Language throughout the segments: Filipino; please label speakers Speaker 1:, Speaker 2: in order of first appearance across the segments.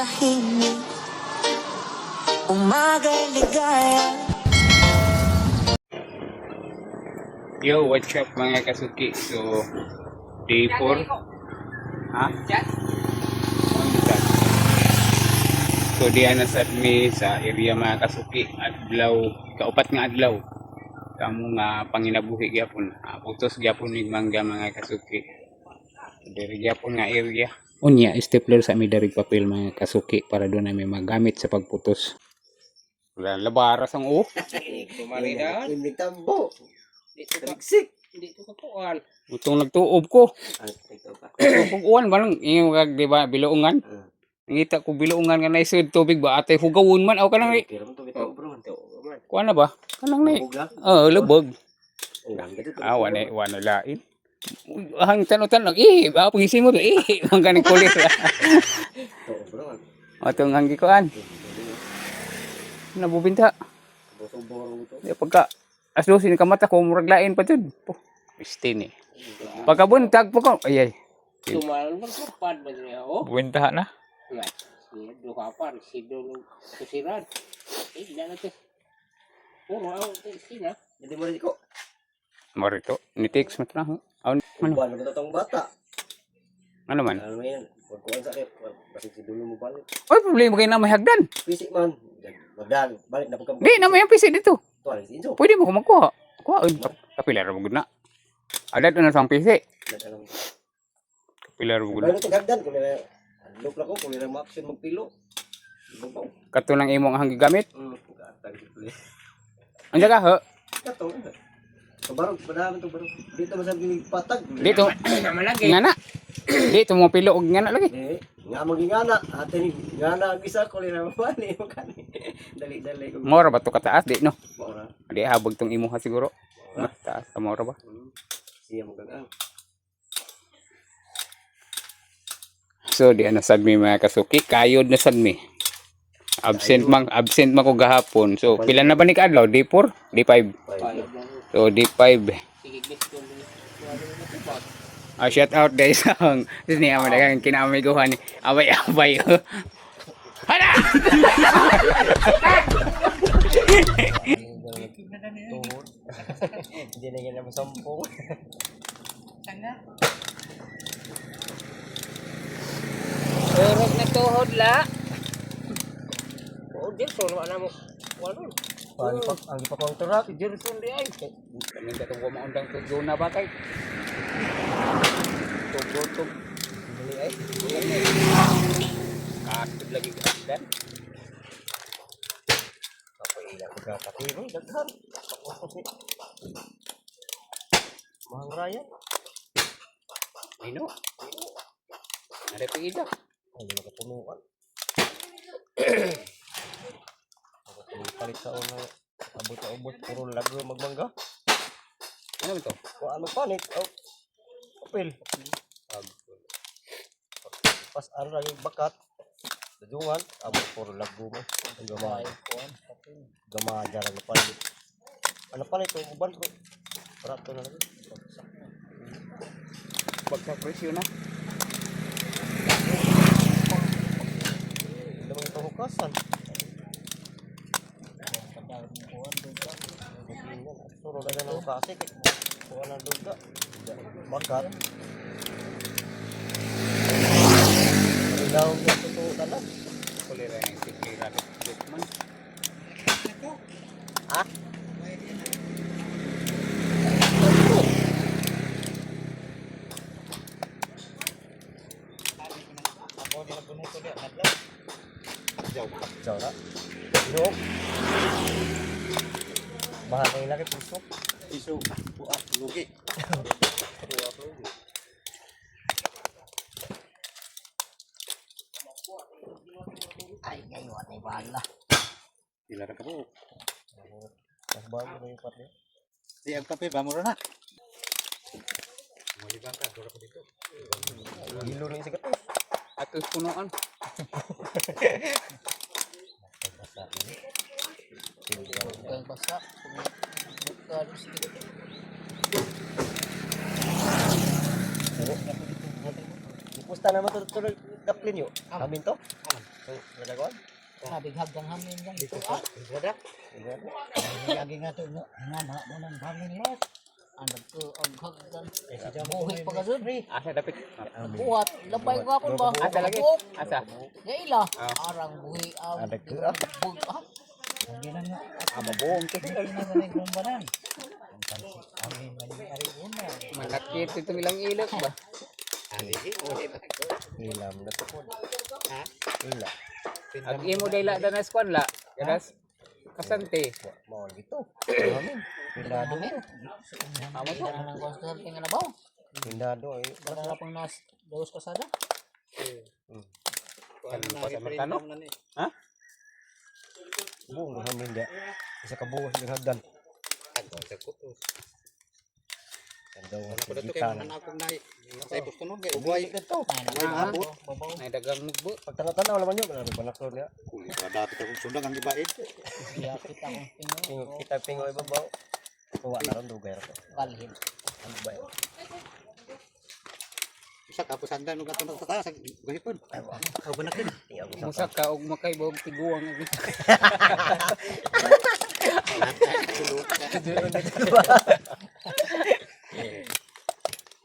Speaker 1: tahimik, umaga'y ligaya.
Speaker 2: Yo, what's up mga kasuki? So, day 4. Ha? So, diyan na sa mi sa area mga kasuki. Adlaw, kaupat nga adlaw. Kamu nga panginabuhi gyapon. Putos gyapon ning mangga mga kasuki. Diri gyapon nga area. Unya, stapler sa mi dari papel mga kasuki para doon na may magamit sa pagputos. Wala labaras ang
Speaker 3: Tumaridan.
Speaker 4: Hindi tambo.
Speaker 3: Dito ka.
Speaker 4: Taligsik.
Speaker 3: Dito ka kuan.
Speaker 2: Utong nagtuob ko.
Speaker 4: Ito pa.
Speaker 2: Kung uwan ba lang, yung di ba, biloongan. Ngita ko biloongan nga na isod tubig ba, atay hugawon man, aw ka nang
Speaker 4: Pero mo to bitaw bro.
Speaker 2: kuha na ba? Kanang na
Speaker 4: Bugla.
Speaker 2: lubog.
Speaker 4: Ah,
Speaker 2: Wala lain. Ang tanong-tanong, pagising mo to, ang ganing kulit.
Speaker 4: bro.
Speaker 2: Atong hanggi koan. Nabubinta.
Speaker 4: Boro to.
Speaker 2: Di pagka, aslusin ka mata ko, murag lain pa dyan. Pistin eh. Pagkabuntag po ko, ay.
Speaker 3: Tumalan mo sa pad ba niya? Oh.
Speaker 2: Buwinta na.
Speaker 3: Nga. Siya duha pa. Si Dolo kusiran. Dala to. Puno ako. Sina.
Speaker 4: Hindi mo rin ko.
Speaker 2: Marito, nitix mo na. Ano?
Speaker 4: Buwan mo itong bata.
Speaker 2: Ano man?
Speaker 4: Ano yan? Pagkuhan sa akin. Basta si dulo mo balik.
Speaker 2: Oy, problema kayo na may hagdan.
Speaker 4: Pisik man. Magdag. Balik na pagkabalik.
Speaker 2: Di na may PC dito.
Speaker 4: Tuwalin si Inso.
Speaker 2: Pwede mo ko magkuha. Kuha, kapilar mo gud na. Adat na sang PC. Kapilar mo gud
Speaker 4: Bago
Speaker 2: na.
Speaker 4: ito gagdan. Kung nila. Look lang ko. Kung nila ma-action magpilo. Bubaw.
Speaker 2: Kato lang imong hanggi gamit.
Speaker 4: Katag ito.
Speaker 2: Ang jaga ho.
Speaker 4: Kato. Kabarog. Padami ito barog. Dito masabi patag.
Speaker 2: Dito.
Speaker 3: Malagi.
Speaker 2: Nga na. Dito mo pilo og nga na lagi.
Speaker 4: Nga magingana. Ate ni. Ngana ang isa ko nila mapani. Dali-dali.
Speaker 2: Mora ba to kataas di no?
Speaker 4: Mora.
Speaker 2: Di habog tong imuha siguro. Mas taas ka mora ba?
Speaker 4: Siya mo gagang.
Speaker 2: So di ana sad mi mga kasuki, kayod na sad mi. Absent man ko gahapon. So pila na ba ni kaadlaw? Day 4, day 5. So day 5.
Speaker 3: Sige, gusto mo.
Speaker 2: Shout out guys ang niya mo dagang kinamiguhan ni abay-abay. Hala!
Speaker 4: Hindi na yan naman sampung.
Speaker 3: Pero nagtuhod la. Oh, Jerson, wala mo. Wala.
Speaker 4: Ang ipakontra.
Speaker 3: Si Jerson di ay.
Speaker 2: Kami katong maundang to zona ba kay? Tug.
Speaker 4: Dali ay.
Speaker 2: Katid lagi kadan.
Speaker 4: Kapag ilang pagkakatiro, daghan. Tapos ni. Mahang raya.
Speaker 2: Ayno. Ada pida.
Speaker 4: Ay, di makapunuan. Palit sa una. Abot-abot. Puro lago magmangga.
Speaker 2: Ano to?
Speaker 4: Kung ano panit. Oh. Kapil. Pas ano lang yung bakat. Dajungan. Abot puro lago mo. Ang gamay. Gamay dyan ang palit. Ano palit? Ang uban ko. Barato na lang.
Speaker 2: Pagka presyo na.
Speaker 4: Hindi naman ito hukasan. Suro na ng hukasi. Kuha ng duga. Bakat. Ilaw niya tututan na.
Speaker 2: Kulira yang tikira man.
Speaker 4: Ha? Jauh na. Ilok. Mahal na ilaki pusok.
Speaker 5: Isu buat lugi.
Speaker 4: Ay, ngayon ay bala.
Speaker 5: Dilarang ka po.
Speaker 4: Mas bago na yung parte.
Speaker 5: Di ang kape ba mo na?
Speaker 4: Hilo na yung sigat.
Speaker 2: Atus punuan.
Speaker 4: Bukan basa. Bukan sedikit. Pusta naman to kaplin yo. Amin to. So, nagagawan?
Speaker 3: Sabi haggang hamin yan. Ito
Speaker 4: Igada?
Speaker 3: lagi nga ito. Hanga mo ng hamin lot. Ang haggan. Buhi pa ka dun.
Speaker 2: Asa dapat?
Speaker 3: Buhat. Labay ko ako ba?
Speaker 2: Asa lagi? Asa?
Speaker 3: Gaila. Arang buhi.
Speaker 4: Ada ke ah?
Speaker 3: Buhat.
Speaker 5: Hindi na nga.
Speaker 2: Mabuong to.
Speaker 5: Hindi na ganay gumbanan.
Speaker 2: Malakit itong ilang ilok ba?
Speaker 4: Hilam na to po. Hila.
Speaker 2: Ag imo dayla danas kwan la. Kadas kasante.
Speaker 4: Mau gitu. Amin. Hindado mo.
Speaker 2: Amo to.
Speaker 3: Ang konser tinggal na ba?
Speaker 4: Hindado eh.
Speaker 3: Wala pang nas dos kasada.
Speaker 2: Kan pa sa merkano? Ha?
Speaker 4: Buong hamin dia. Isa ka buwas ng hagdan. Daw
Speaker 5: Ako dito
Speaker 4: kita.
Speaker 5: kay akong nai. Sa ipustunog kay ubay.
Speaker 4: Dito.
Speaker 2: Ay dagang mugbo.
Speaker 4: Pagtanaw naman yun, grabe panaklo niya.
Speaker 5: Dati akong sundang ang ibaid.
Speaker 3: Iya kita kong tingin.
Speaker 4: Kita pingo ibabaw. Kuha na ron dugay ra.
Speaker 3: Kalhin.
Speaker 4: Ano ba?
Speaker 5: Sa kapusandan ug ato nagtataas sa gahipon. Aw banakin.
Speaker 2: Musa ka og makay bog tiguang agi.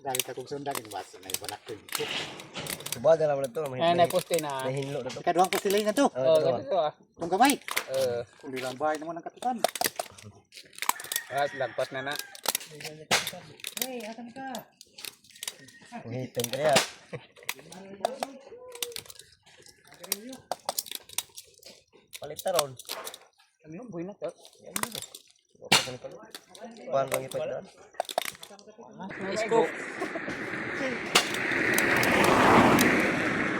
Speaker 5: Dali ka kung sundang ang basa na banakin.
Speaker 4: Subada naman to,
Speaker 2: Ay na poste na.
Speaker 4: hinlo na to.
Speaker 5: Kaduhang ko sila nga to.
Speaker 2: Oh, ganito ah.
Speaker 5: Kung gamay.
Speaker 2: Eh,
Speaker 5: Kung ilang bahay naman ang katutan.
Speaker 2: at lagpas na na.
Speaker 5: Hey, asan ka?
Speaker 4: Hitin kaya. Palit na ron.
Speaker 2: Ano yung buhay na to?
Speaker 4: Kuhan bang ipag daan?
Speaker 2: Isko.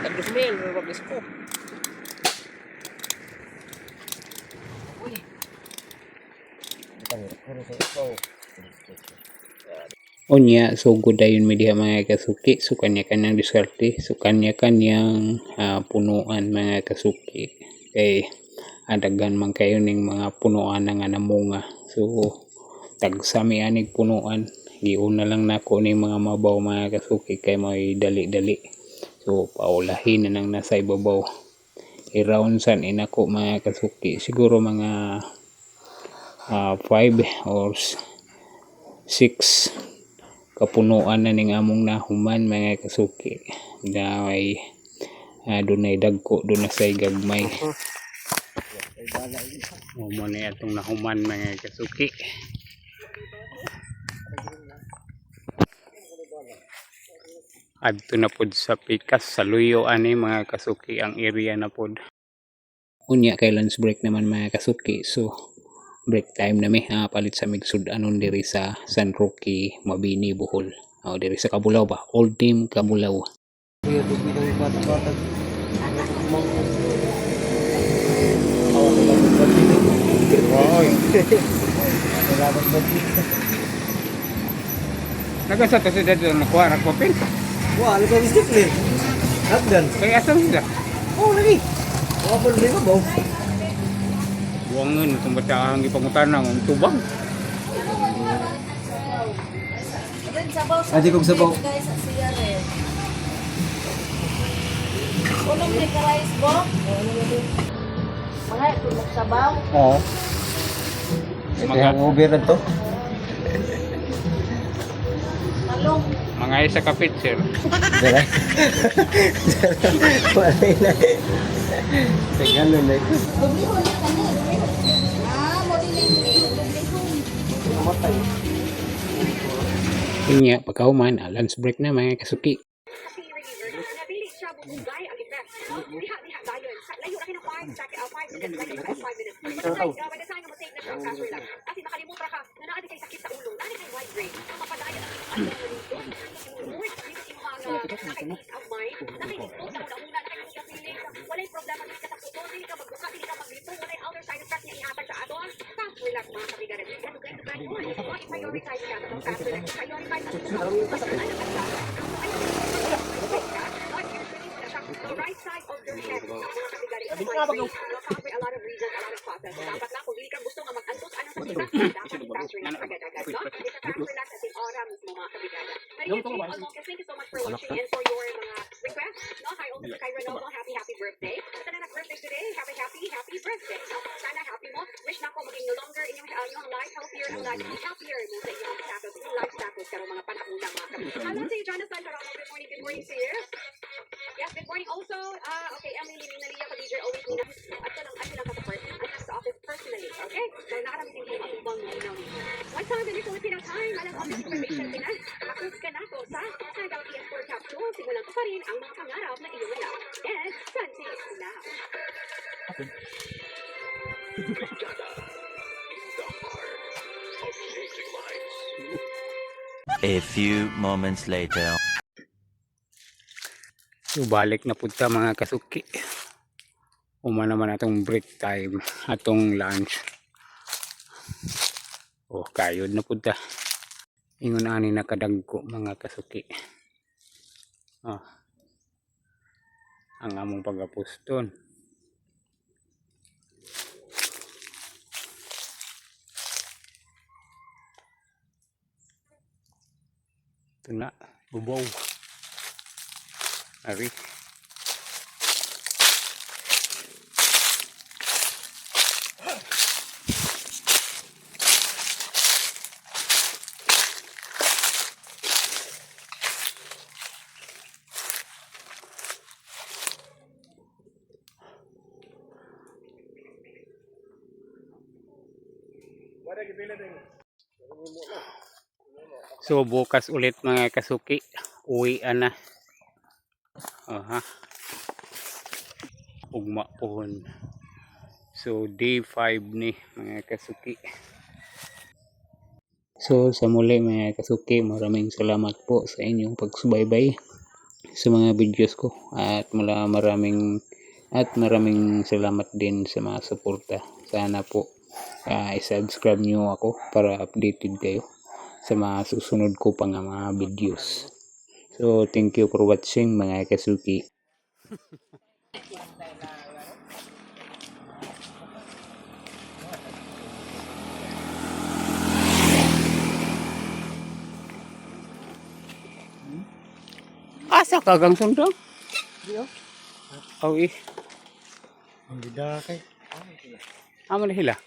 Speaker 2: Tag-2,000, may isko. Unya, so good ayon media mga kasuki. So kanya-kanyang diskarte. So kanya-kanyang punuan mga kasuki. Kay adagan man kayo ning mga punuan na nga namunga. So tagsami anig punuan. Giuna lang nako ning mga mabaw mga kasuki kay may dali-dali. So paulahin na nang nasa ibabaw. I-round san inako mga kasuki. Siguro mga 5 or 6 kapunuan na ning among nahuman mga kasuki. Dahil dunay dagko, dunay say gagmay. Mo na atong nahuman mga kasuki. Adto na pod sa pikas sa luyo ani mga kasuki ang area na pod. Unya kay lunch break naman mga kasuki. So break time na may palit sa migsud anon diri sa San Roque, Mabini, Bohol. O diri sa Cabulao ba? Old Team Cabulao.
Speaker 4: Kuya, dugi daw yung bata-bata.
Speaker 2: Nagasa to sila dito nakuha na kopin.
Speaker 4: Wah, ano ba bisik ni? Hagdan.
Speaker 2: Kaya asam sila.
Speaker 4: Oh, lagi. Wah, pala di ba ba?
Speaker 2: Buwangan itong bata ang ipangutanang ang tubang.
Speaker 4: Adi kong sabaw.
Speaker 6: Ulong ni ka rice bo? Mga tulog sabaw.
Speaker 4: Oo.
Speaker 2: Mga
Speaker 4: ubi rin to.
Speaker 6: Talong.
Speaker 2: mga isa kapit sir.
Speaker 4: Dala. Wala na. Tingnan na ito.
Speaker 6: Dublihon na kani. Mo din yung dublihon.
Speaker 2: Inya pagkahuman, lunch break na mga kasuki.
Speaker 7: Nabilis siya bumugay ang invest. Diha dayon. Layo na kinang 5 minutes, like 5 minutes. By the time na mo-take na siya, fast relax. Kasi makalimutan ka, na naadi kay sakit sa ulo, naadi kay migraine, ang mapadayan ang nakikis of mind, nakikis sa una, nakikis sa feeling, walay problema din ka sa puto, hindi ka magbuka, hindi ka maglito, walay outer side effect niya ihatag sa aton. Fast relax mga kabigan. I-prioritize ka ng fast relax. Prioritize the right side of your head. Cover a lot of reasons, a lot of causes. Dapat lang, kung hindi ka gusto nga mag-antos, ano sa sila, dapat i-fast relax agad-agad. No? It's a fast relax at oras mismo mga kabigan. Thank you so much for watching and for your mga requests. No? Hi, also to Kyra Noble. Happy birthday. Sa na happy birthday. No? Sana happy mo. Wish na ko maging longer inyong life, healthier ang life, happier mo sa inyong status, inyong life status, karong mga panahon mga kapatid. Hello to you, Jonathan Caromo. Good morning to you. Yes, good morning also. Okay, Emily, Nalia, Khadija, always Nina. At ito lang, ano lang ka-support. I'm just sa office personally, okay? So, nakarami din kayo ang bang mo. Once on the Filipino time, alam office information din na. Makus ka na ko sa Hangout PS4 Capsule. Simulan ko pa rin ang mga pangarap na iyong wala. Yes, Santi now.
Speaker 8: A few moments later.
Speaker 2: So balik na punta mga kasuki. Uma naman atong break time, atong lunch. Oh, kayod na punta. Ingon ani nakadagko mga kasuki. Oh. Ang among pagapuston. Ito na, bubaw. Ari. So bukas ulit mga kasuki, uwian na. Aha. Ugma pohon. So day 5 ni mga kasuki. So sa muli mga kasuki, maraming salamat po sa inyong pagsubaybay sa mga videos ko at maraming salamat din sa mga suporta. Sana po i-subscribe nyo ako para updated kayo sa mga susunod ko pang mga videos. So thank you for watching mga kasuki. Asa kagang sundang? Oh,
Speaker 3: Hindi da kay.
Speaker 2: Amo na hila.